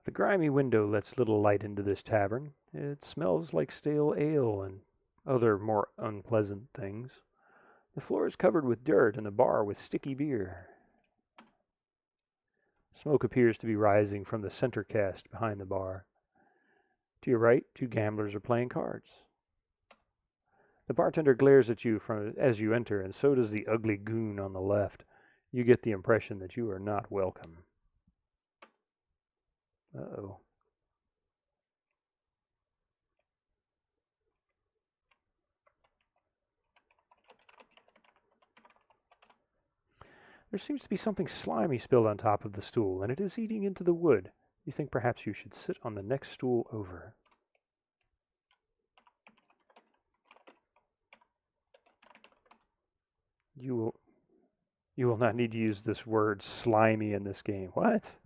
The grimy window lets little light into this tavern. It smells like stale ale and other more unpleasant things. The floor is covered with dirt and the bar with sticky beer. Smoke appears to be rising from the center cask behind the bar. To your right, two gamblers are playing cards. The bartender glares at you as you enter, and so does the ugly goon on the left. You get the impression that you are not welcome. Uh-oh. There seems to be something slimy spilled on top of the stool, and it is eating into the wood. You think perhaps you should sit on the next stool over. You will not need to use this word slimy in this game. What?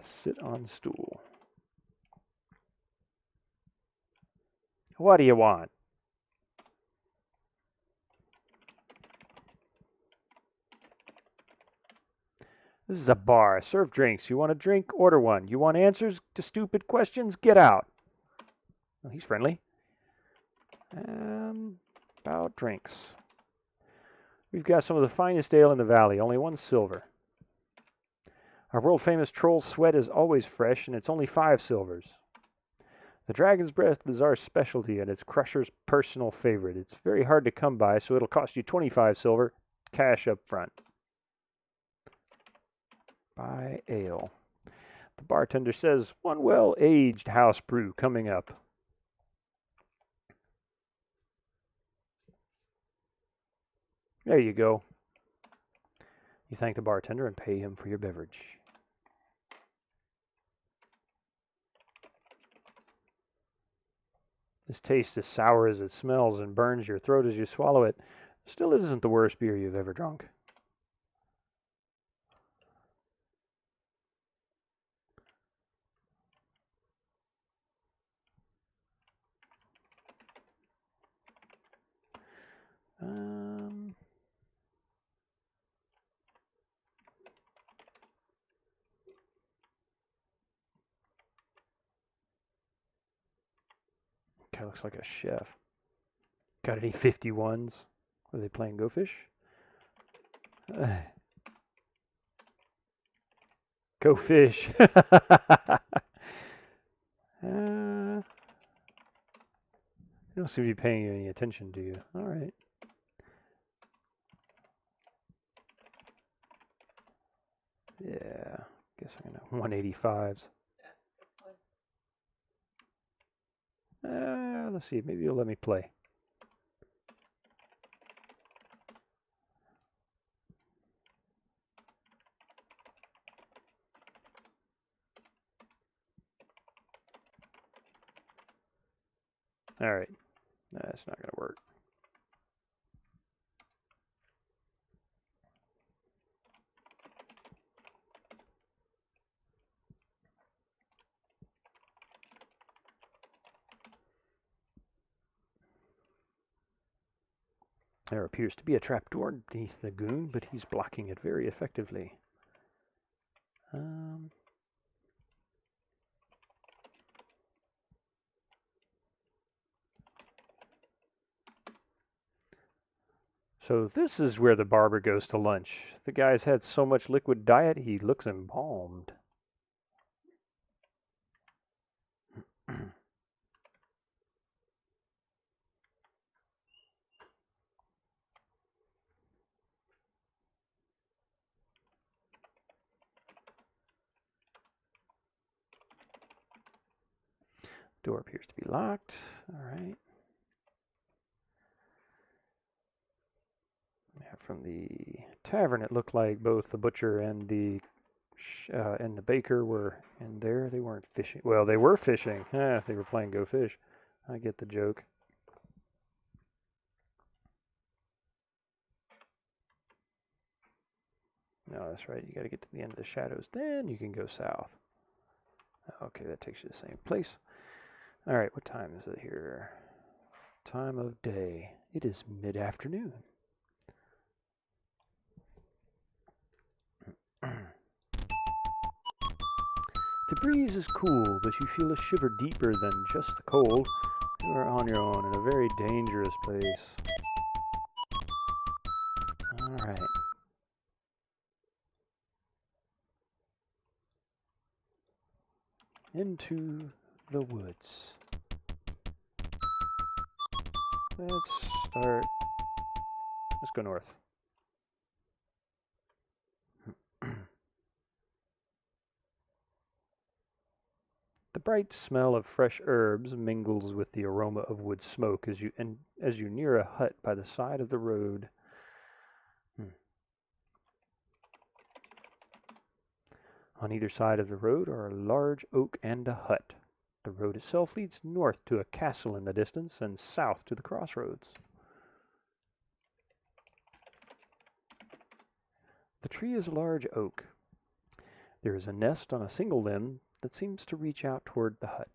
Sit on stool. What do you want? This is a bar. Serve drinks. You want a drink? Order one. You want answers to stupid questions? Get out. Well, he's friendly. About drinks. We've got some of the finest ale in the valley, only 1 silver. Our world-famous troll sweat is always fresh, and it's only 5 silvers. The Dragon's Breath is our specialty, and it's Crusher's personal favorite. It's very hard to come by, so it'll cost you 25 silver, cash up front. Buy ale. The bartender says, 1 well-aged house brew coming up. There you go. You thank the bartender and pay him for your beverage. This tastes as sour as it smells and burns your throat as you swallow it. Still, it isn't the worst beer you've ever drunk. Guy looks like a chef. Got any 51s? Are they playing Go Fish? Go Fish. They don't seem to be paying you any attention, do you? All right. Yeah, guess I'm gonna 185s. Let's see, maybe you'll let me play. All right, that's not gonna work. There appears to be a trapdoor beneath the goon, but he's blocking it very effectively. So this is where the barber goes to lunch. The guy's had so much liquid diet, he looks embalmed. Door appears to be locked. All right. From the tavern, it looked like both the butcher and the baker were in there. They weren't fishing. Well, they were fishing. They were playing Go Fish. I get the joke. No, that's right. You got to get to the end of the shadows. Then you can go south. Okay, that takes you to the same place. All right, what time is it here? Time of day. It is mid-afternoon. The breeze is cool, but you feel a shiver deeper than just the cold. You are on your own in a very dangerous place. Alright. Into the woods. Let's go north. The bright smell of fresh herbs mingles with the aroma of wood smoke as you near a hut by the side of the road. On either side of the road are a large oak and a hut. The road itself leads north to a castle in the distance and south to the crossroads. The tree is a large oak. There is a nest on a single limb that seems to reach out toward the hut.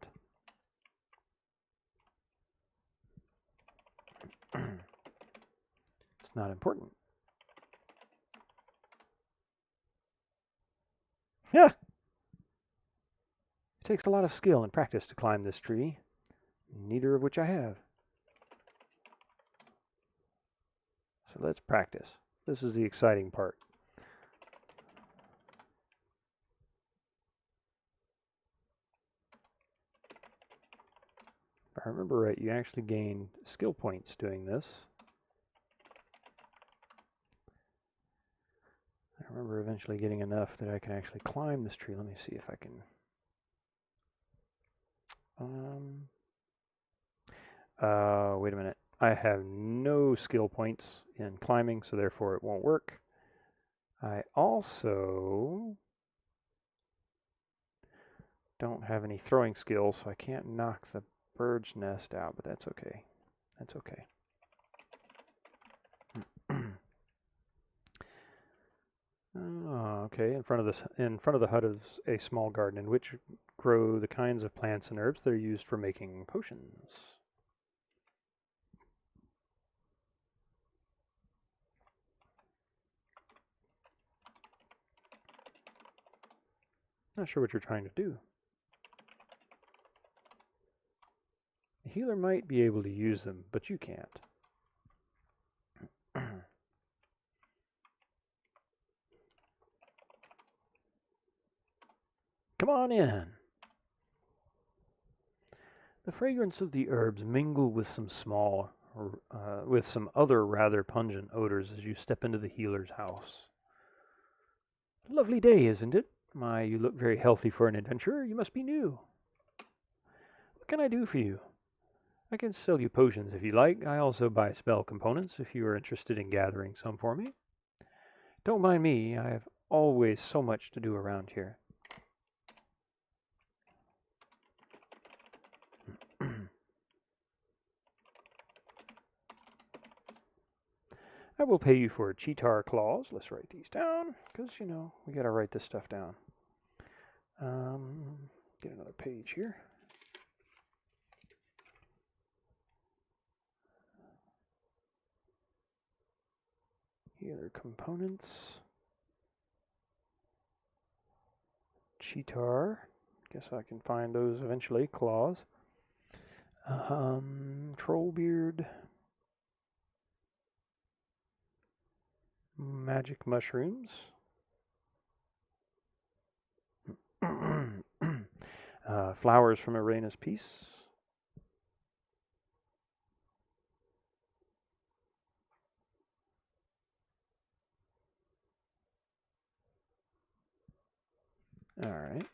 It's not important. Yeah. It takes a lot of skill and practice to climb this tree, neither of which I have. So let's practice. This is the exciting part. If I remember right, you actually gain skill points doing this. I remember eventually getting enough that I can actually climb this tree. Let me see if I can. Wait a minute. I have no skill points in climbing, so therefore it won't work. I also don't have any throwing skills, so I can't knock the bird's nest out, but that's okay. That's okay. Okay. In front of the hut is a small garden in which grow the kinds of plants and herbs that are used for making potions. Not sure what you're trying to do. The healer might be able to use them, but you can't. Come on in. The fragrance of the herbs mingle with some other rather pungent odors as you step into the healer's house. Lovely day, isn't it? My, you look very healthy for an adventurer. You must be new. What can I do for you? I can sell you potions if you like. I also buy spell components if you are interested in gathering some for me. Don't mind me. I have always so much to do around here. I will pay you for Cheetar claws. Let's write these down, because, you know, we got to write this stuff down. Get another page here. Healer components. Cheetar. Guess I can find those eventually. Claws. Trollbeard. Magic mushrooms. Flowers from Arena's Peace. All right.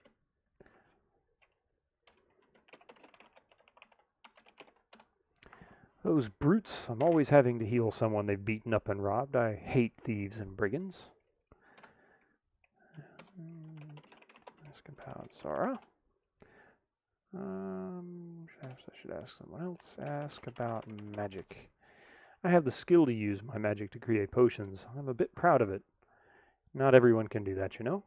Those brutes. I'm always having to heal someone they've beaten up and robbed. I hate thieves and brigands. Ask about Zara. I should ask someone else. Ask about magic. I have the skill to use my magic to create potions. I'm a bit proud of it. Not everyone can do that, you know?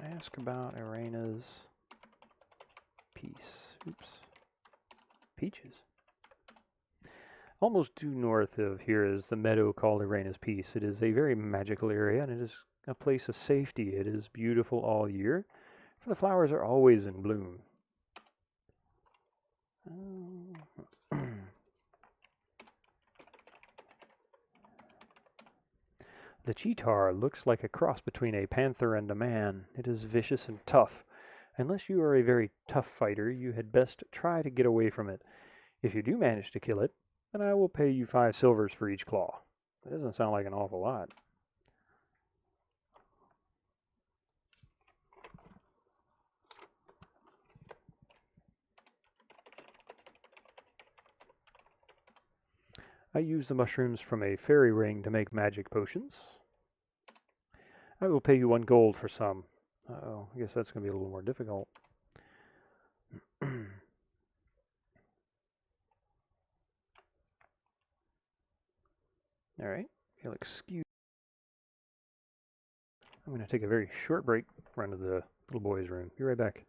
Ask about Arena's Peace. Oops. Peaches. Almost due north of here is the meadow called Irana's Peace. It is a very magical area, and it is a place of safety. It is beautiful all year, for the flowers are always in bloom. The Cheetar looks like a cross between a panther and a man. It is vicious and tough. Unless you are a very tough fighter, you had best try to get away from it. If you do manage to kill it, then I will pay you 5 silvers for each claw. That doesn't sound like an awful lot. I use the mushrooms from a fairy ring to make magic potions. I will pay you 1 gold for some. Uh-oh, I guess that's going to be a little more difficult. Alright, if you'll excuse, I'm going to take a very short break, run to the little boy's room. Be right back.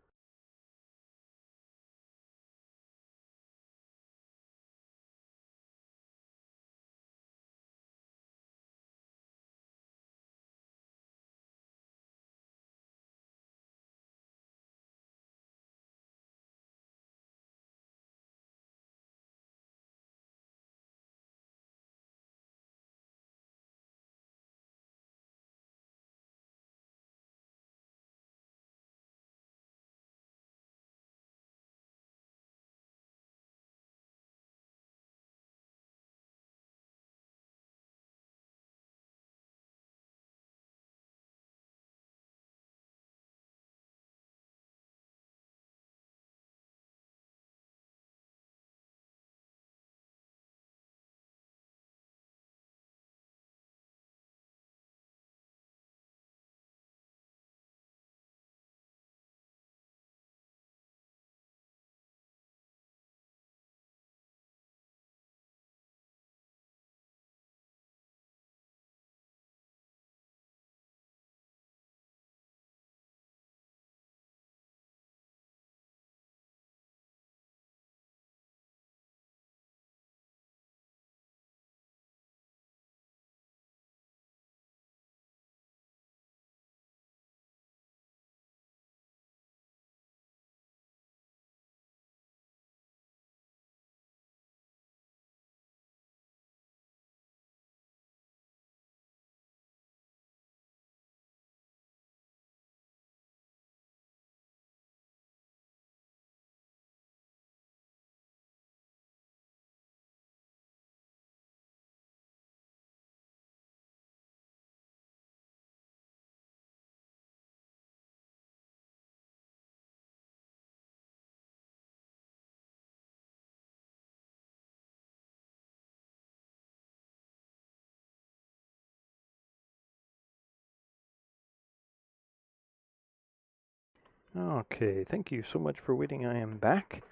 Okay, thank you so much for waiting. I am back.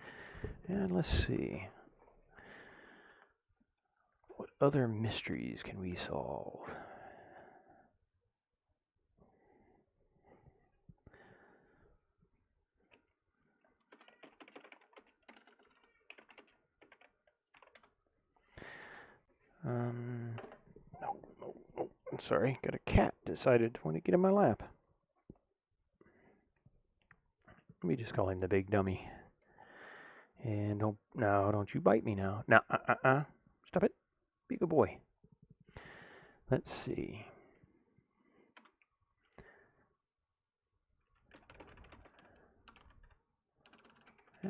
And let's see. What other mysteries can we solve? No, I'm sorry. Got a cat decided to want to get in my lap. Let me just call him the big dummy. And don't you bite me now. Now, stop it. Be a good boy. Let's see.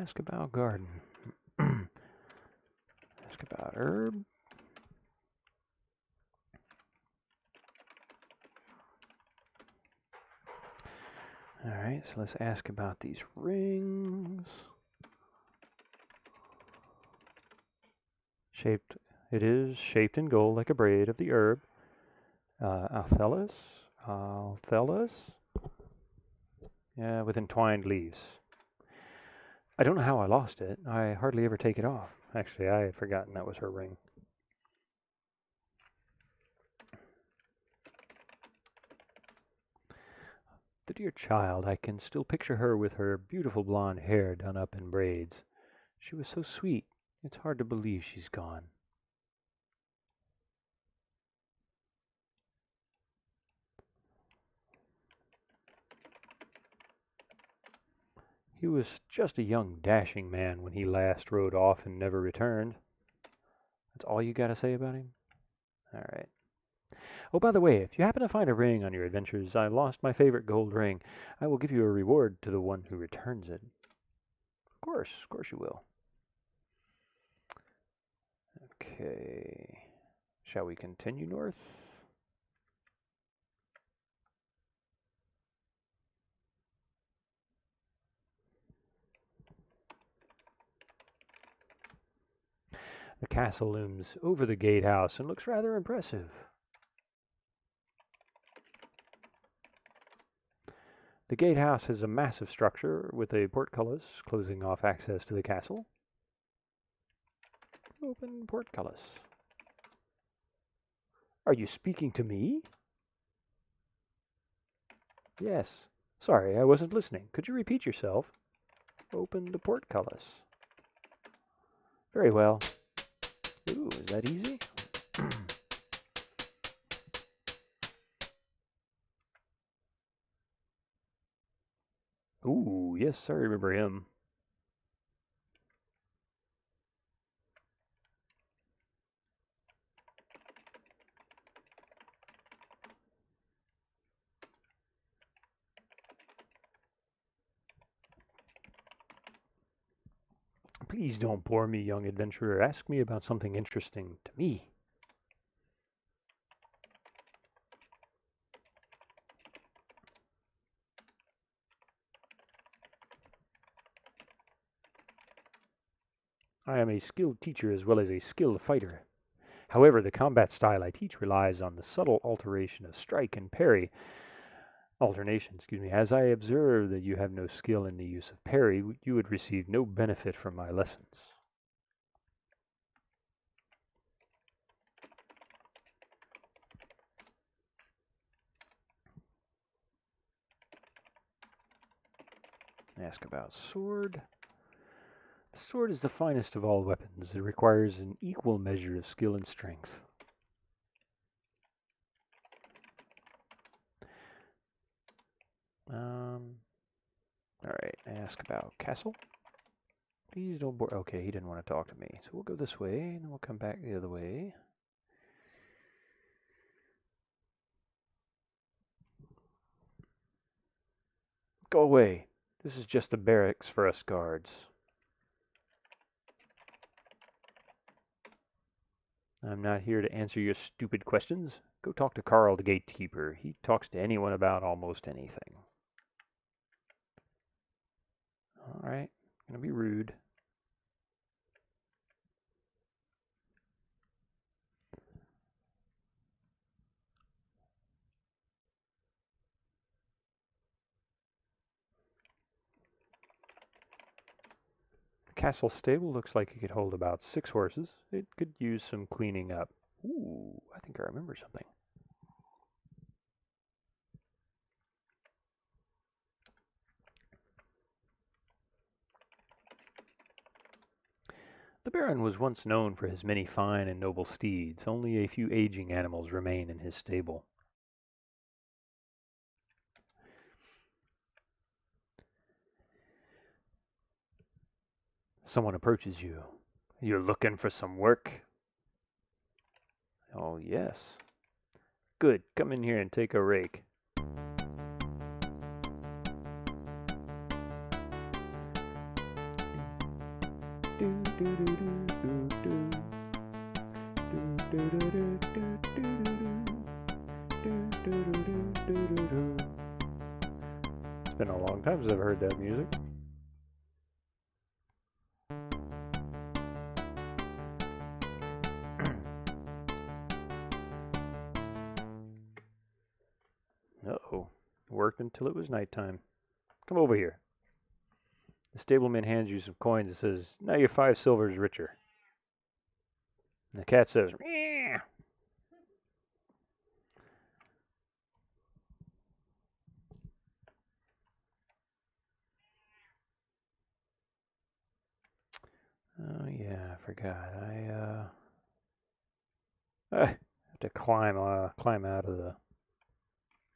Ask about garden. Ask about herb. Alright, so let's ask about these rings. It is shaped in gold like a braid of the herb. Althelus? Yeah, with entwined leaves. I don't know how I lost it. I hardly ever take it off. Actually, I had forgotten that was her ring. The dear child, I can still picture her with her beautiful blonde hair done up in braids. She was so sweet. It's hard to believe she's gone. He was just a young, dashing man when he last rode off and never returned. That's all you got to say about him? All right. Oh, by the way, if you happen to find a ring on your adventures, I lost my favorite gold ring. I will give you a reward to the one who returns it. Of course you will. Okay. Shall we continue north? The castle looms over the gatehouse and looks rather impressive. The gatehouse is a massive structure with a portcullis closing off access to the castle. Open portcullis. Are you speaking to me? Yes. Sorry, I wasn't listening. Could you repeat yourself? Open the portcullis. Very well. Ooh, is that easy? Ooh, yes, I remember him. Please don't bore me, young adventurer. Ask me about something interesting to me. I am a skilled teacher as well as a skilled fighter. However, the combat style I teach relies on the subtle alteration of strike and parry. As I observe that you have no skill in the use of parry, you would receive no benefit from my lessons. Ask about sword. The sword is the finest of all weapons. It requires an equal measure of skill and strength. Alright, ask about castle. Please don't bore. Okay, he didn't want to talk to me. So we'll go this way, and then we'll come back the other way. Go away. This is just the barracks for us guards. I'm not here to answer your stupid questions. Go talk to Carl, the gatekeeper. He talks to anyone about almost anything. Alright, gonna be rude. The castle stable looks like it could hold about 6 horses. It could use some cleaning up. Ooh, I think I remember something. The Baron was once known for his many fine and noble steeds. Only a few aging animals remain in his stable. Someone approaches you. You're looking for some work? Oh, yes. Good. Come in here and take a rake. It's been a long time since I've heard that music. Uh-oh. Worked until it was nighttime. Come over here. The stableman hands you some coins and says, now you're 5 silvers richer. And the cat says, meow. Oh yeah, I forgot. I have to climb out of the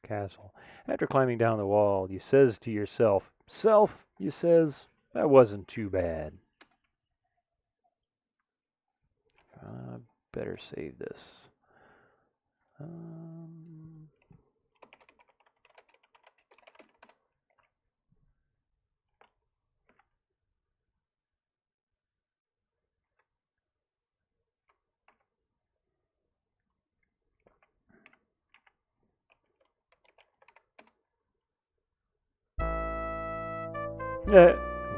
castle. After climbing down the wall, you says to yourself, Self, you says, that wasn't too bad. Better save this.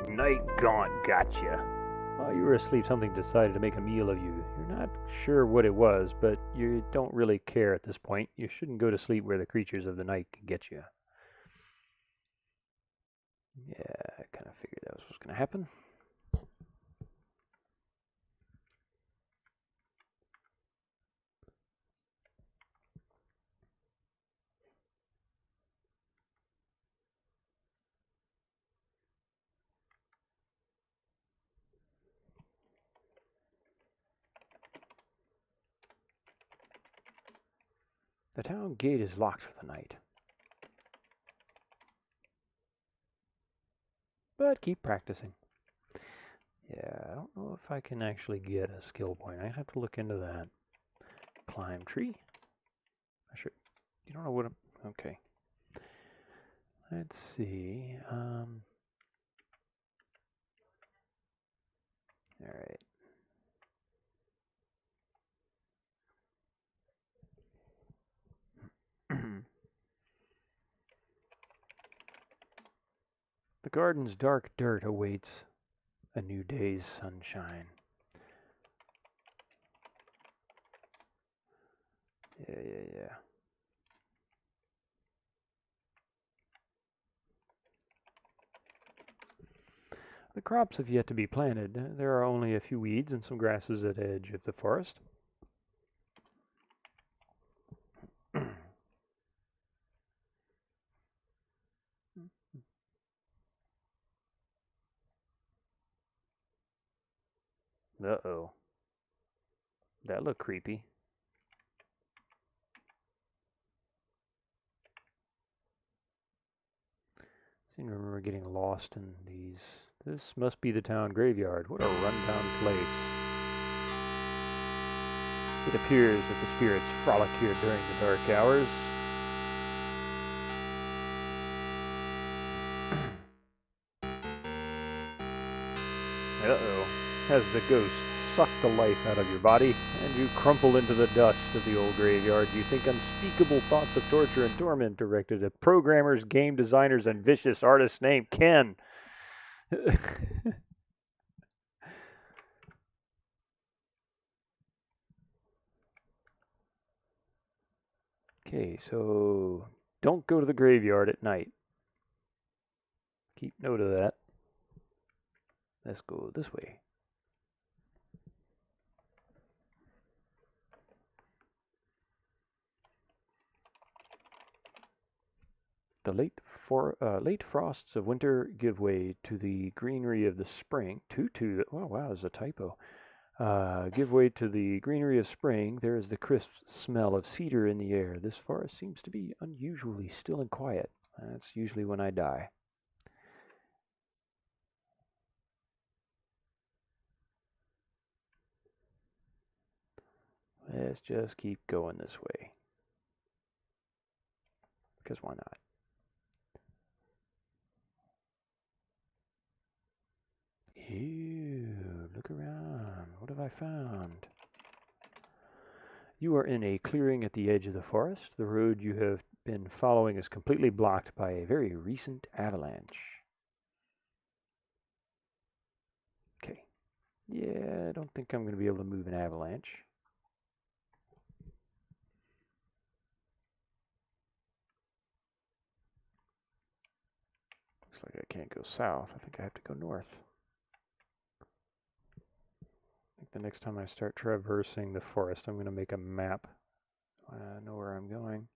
Night Gaunt gotcha. While you were asleep, something decided to make a meal of you. You're not sure what it was, but you don't really care at this point. You shouldn't go to sleep where the creatures of the night can get you. Yeah, I kind of figured that was what's going to happen. The town gate is locked for the night. But keep practicing. Yeah, I don't know if I can actually get a skill point. I have to look into that. Climb tree. I should. You don't know what I'm. Okay. Let's see. All right. The garden's dark dirt awaits a new day's sunshine. Yeah. The crops have yet to be planted. There are only a few weeds and some grasses at the edge of the forest. Uh-oh. That looked creepy. I seem to remember getting lost in these. This must be the town graveyard. What a rundown place. It appears that the spirits frolic here during the dark hours. Uh-oh. As the ghosts suck the life out of your body, and you crumple into the dust of the old graveyard, you think unspeakable thoughts of torture and torment directed at programmers, game designers, and vicious artists named Ken. Okay, so don't go to the graveyard at night. Keep note of that. Let's go this way. The late frosts of winter give way to the greenery of the spring. Oh wow, there's a typo. Give way to the greenery of spring. There is the crisp smell of cedar in the air. This forest seems to be unusually still and quiet. That's usually when I die. Let's just keep going this way. Because why not? Ew, look around. What have I found? You are in a clearing at the edge of the forest. The road you have been following is completely blocked by a very recent avalanche. Okay. Yeah, I don't think I'm going to be able to move an avalanche. Looks like I can't go south. I think I have to go north. I think the next time I start traversing the forest, I'm going to make a map. I know where I'm going.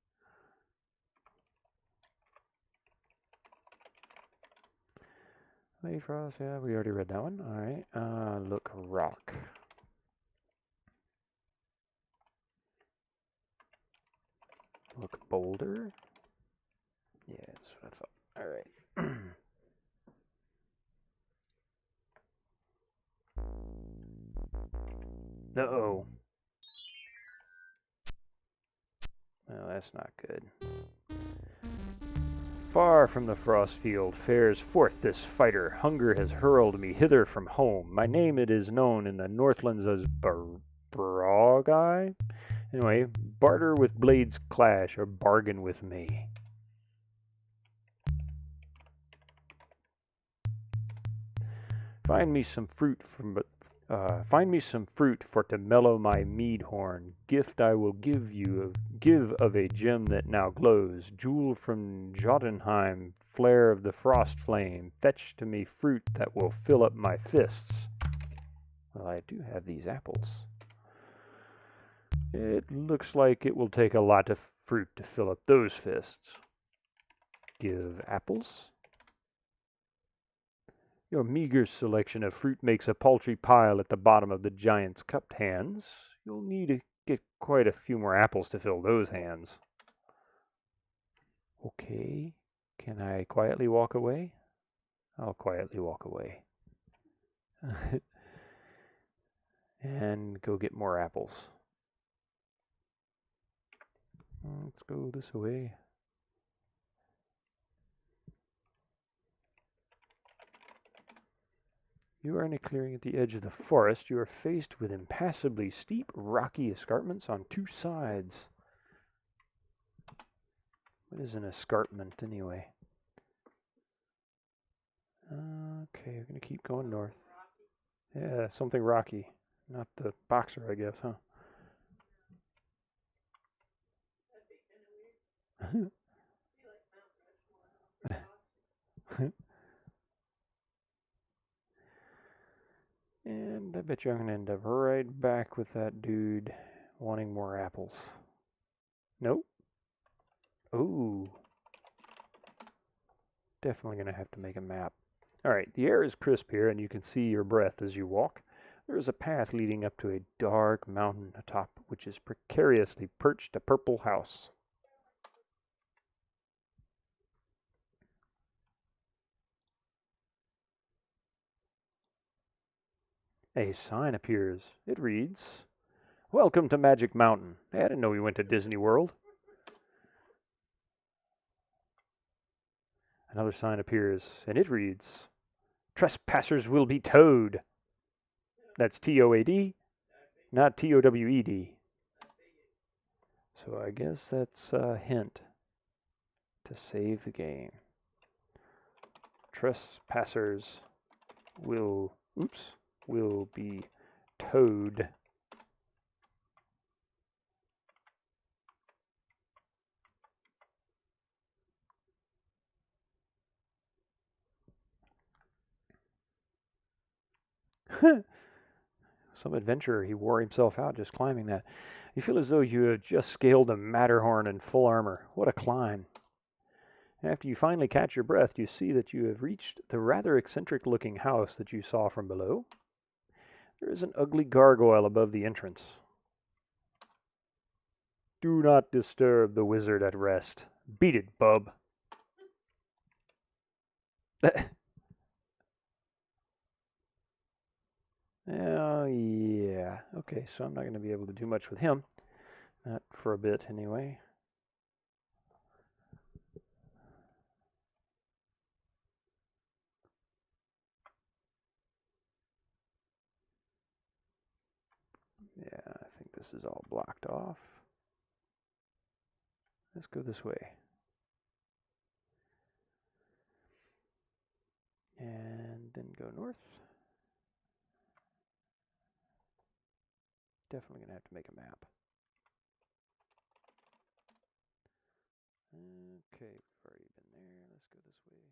Late frost, yeah, we already read that one. All right. Look, rock. Look, boulder. Yeah, that's what I thought. All right. Uh-oh. Well, that's not good. Far from the frost field fares forth this fighter. Hunger has hurled me hither from home. My name it is known in the Northlands as Brogai. Anyway, barter with blades clash or bargain with me. Find me some fruit for to mellow my mead horn. Gift I will give of a gem that now glows. Jewel from Jotunheim, flare of the frost flame. Fetch to me fruit that will fill up my fists. Well, I do have these apples. It looks like it will take a lot of fruit to fill up those fists. Give apples. Your meager selection of fruit makes a paltry pile at the bottom of the giant's cupped hands. You'll need to get quite a few more apples to fill those hands. Okay, can I quietly walk away? I'll quietly walk away. And go get more apples. Let's go this way. You are in a clearing at the edge of the forest. You are faced with impassably steep, rocky escarpments on two sides. What is an escarpment, anyway? Okay, we're going to keep going north. Yeah, something rocky. Not the boxer, I guess, huh? And I bet you I'm going to end up right back with that dude wanting more apples. Nope. Ooh. Definitely going to have to make a map. Alright, the air is crisp here and you can see your breath as you walk. There is a path leading up to a dark mountain atop which is precariously perched a purple house. A sign appears. It reads, "Welcome to Magic Mountain." Hey, I didn't know we went to Disney World. Another sign appears, and it reads, "Trespassers will be towed." That's T-O-A-D, not T-O-W-E-D. So I guess that's a hint to save the game. Trespassers will be towed. Some adventurer, he wore himself out just climbing that. You feel as though you have just scaled a Matterhorn in full armor. What a climb. After you finally catch your breath, you see that you have reached the rather eccentric-looking house that you saw from below. There is an ugly gargoyle above the entrance. Do not disturb the wizard at rest. Beat it, bub. Oh, yeah. Okay, so I'm not going to be able to do much with him. Not for a bit, anyway. Yeah, I think this is all blocked off. Let's go this way. And then go north. Definitely going to have to make a map. Okay, we've already been there. Let's go this way.